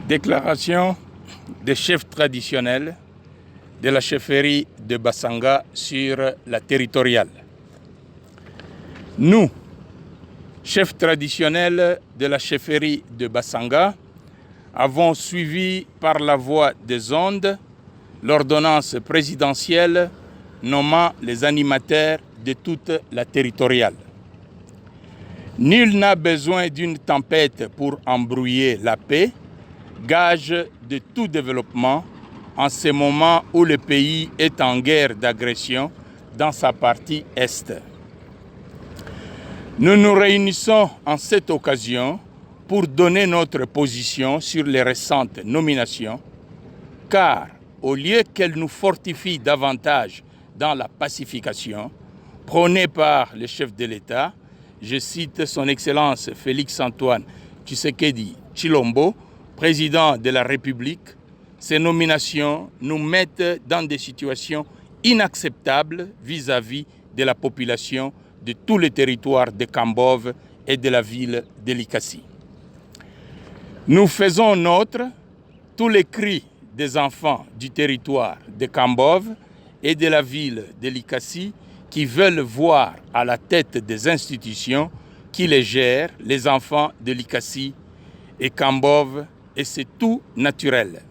Déclaration des chefs traditionnels de la chefferie de Bassanga sur la territoriale. Nous, chefs traditionnels de la chefferie de Bassanga, avons suivi par la voie des ondes l'ordonnance présidentielle nommant les animateurs de toute la territoriale. Nul n'a besoin d'une tempête pour embrouiller la paix, gage de tout développement en ce moment où le pays est en guerre d'agression dans sa partie est. Nous nous réunissons en cette occasion pour donner notre position sur les récentes nominations, car au lieu qu'elles nous fortifient davantage dans la pacification prônée par le chef de l'État, je cite son Excellence Félix-Antoine Tshisekedi Tshilombo, président de la République, ces nominations nous mettent dans des situations inacceptables vis-à-vis de la population de tous les territoires de Kambove et de la ville de Likasi. Nous faisons nôtre tous les cris des enfants du territoire de Kambove et de la ville de Likasi qui veulent voir à la tête des institutions qui les gèrent les enfants de Likasi et Kambove, et c'est tout naturel.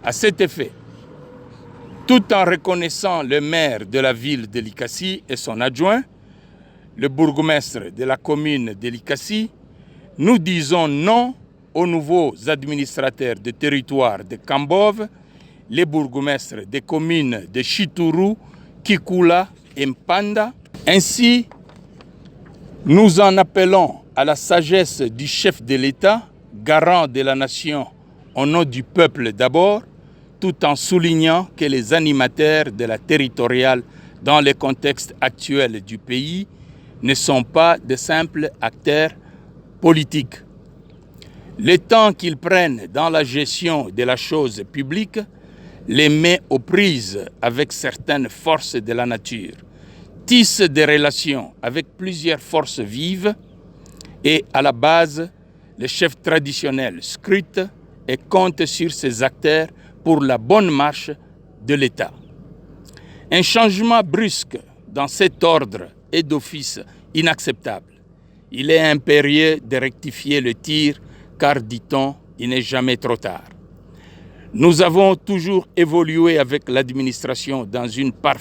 À cet effet, tout en reconnaissant le maire de la ville de Likasi et son adjoint, le bourgmestre de la commune de Likasi, nous disons non aux nouveaux administrateurs de territoire de Kambove, les bourgmestres des communes de Chituru, Kikula et Mpanda. Ainsi, nous en appelons à la sagesse du chef de l'État, garant de la nation au nom du peuple d'abord, tout en soulignant que les animateurs de la territoriale dans le contexte actuel du pays ne sont pas de simples acteurs politiques. Le temps qu'ils prennent dans la gestion de la chose publique les met aux prises avec certaines forces de la nature, tissent des relations avec plusieurs forces vives et à la base, le chef traditionnel scrute et compte sur ses acteurs pour la bonne marche de l'État. Un changement brusque dans cet ordre est d'office inacceptable. Il est impérieux de rectifier le tir car, dit-on, il n'est jamais trop tard. Nous avons toujours évolué avec l'administration dans une parfaite